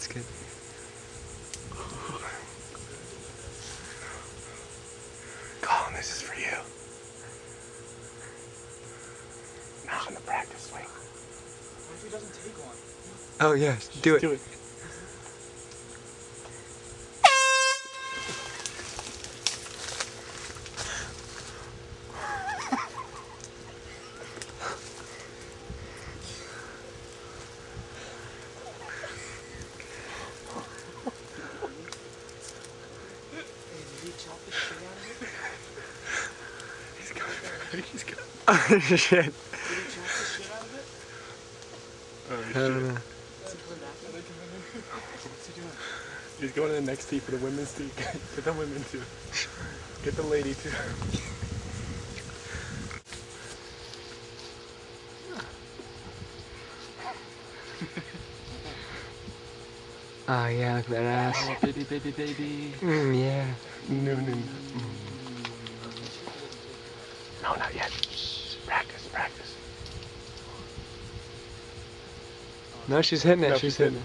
that's good. Colin, this is for you. Not in the practice swing. What if he doesn't take one? Oh yes, do it. Do it. He's got Oh shit. Did he chop the shit out of it? Oh, I don't know. What's he doing? He's going to the next tee for the women's tee. Get the women too. Get the lady too. Oh yeah, look at that ass. Oh, baby, baby, baby. Yeah. No. No, not yet. Practice. No, she's hitting it. No, she's hitting it.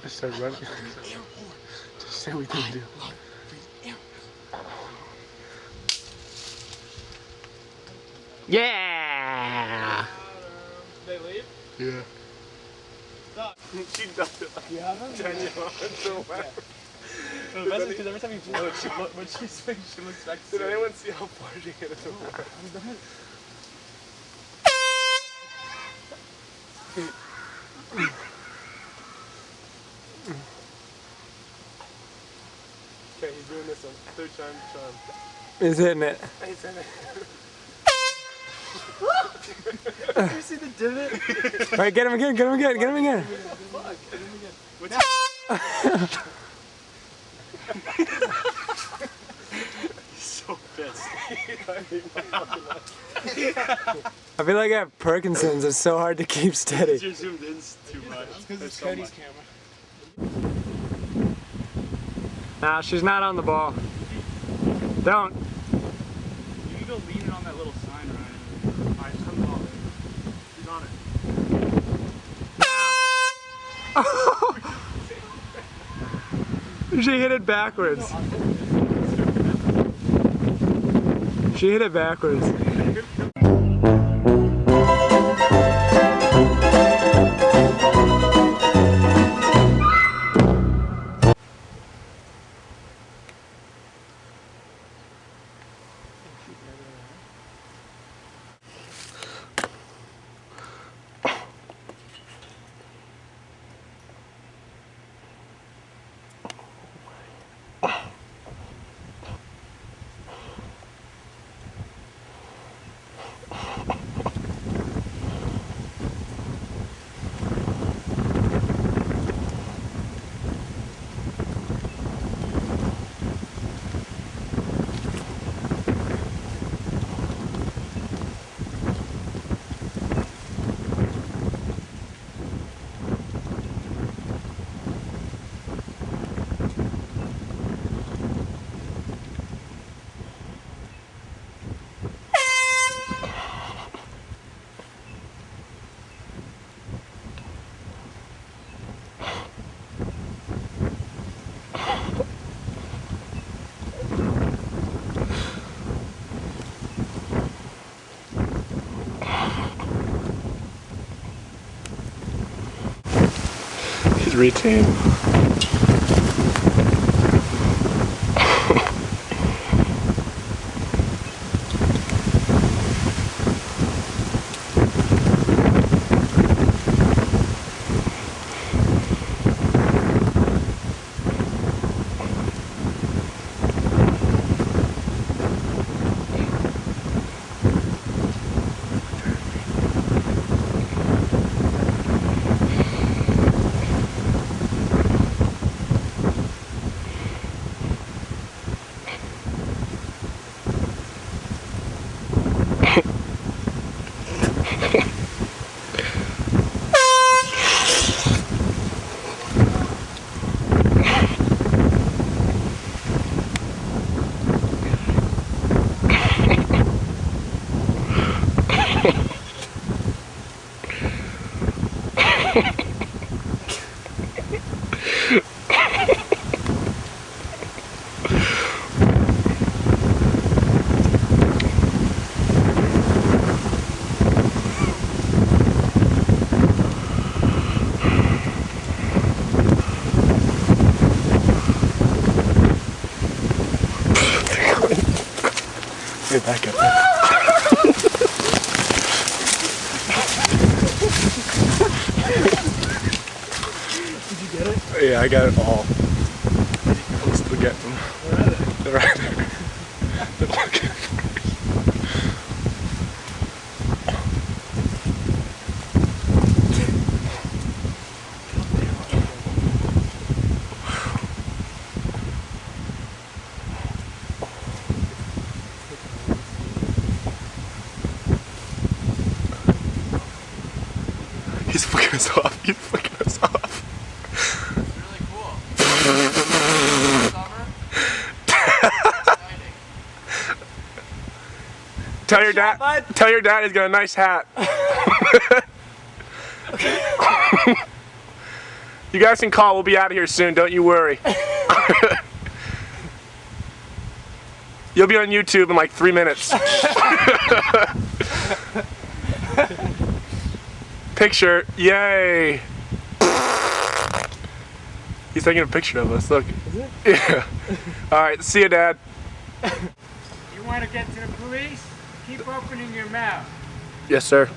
Just start running. Just say we can do. Yeah. They leave? Yeah. Stop. She does it like You have him? Daniel. So bad. No, the best is because every time you blow it, when she swings, she looks back to Did anyone see how far she hit it? Okay, he's doing this one. Third time charm. He's hitting it. He's in it. Did you see the divot? Alright, get him again, get him again, get him again. He's so pissed. I feel like I have Parkinson's. It's so hard to keep steady. You're zoomed in too much. Because it's Cody's camera. Nah, she's not on the ball. Don't. You can go lean on that little sign, Ryan. Alright, just come on. She's on it. She hit it backwards. She hit it backwards. He's retained. Here, back up. Did you get it? Yeah, I got it all. I'm still getting them. Where are they? They're right there. They're looking for me. He's fucking us off. He's fucking us off. It's really cool. Summer. Exciting. Tell your dad. Tell your dad he's got a nice hat. You guys can call. We'll be out of here soon. Don't you worry. You'll be on YouTube in like 3 minutes. Picture. Yay. He's taking a picture of us. Look. Is it? Yeah. All right. See you, Dad. You want to get to the police? Keep opening your mouth. Yes, sir.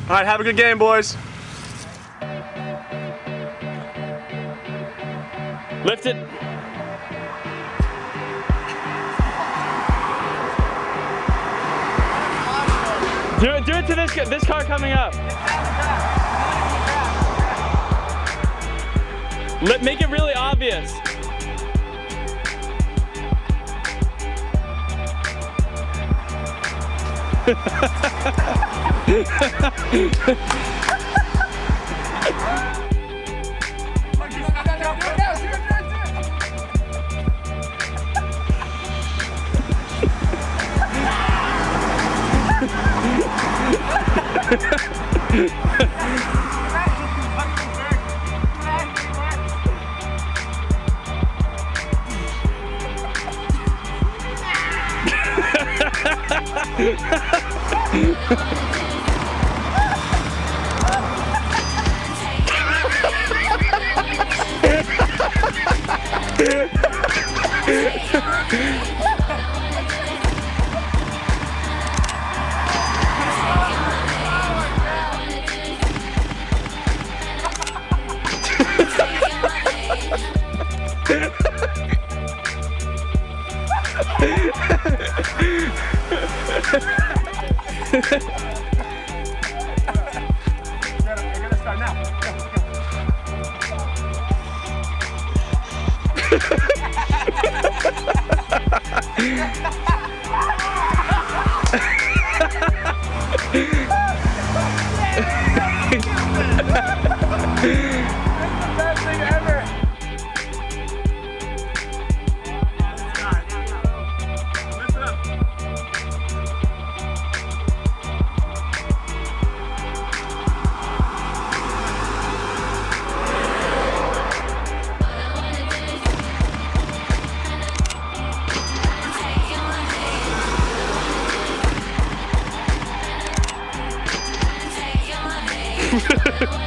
All right, have a good game, boys. Lift it. Do it to this car coming up. Make it really obvious. Take your money.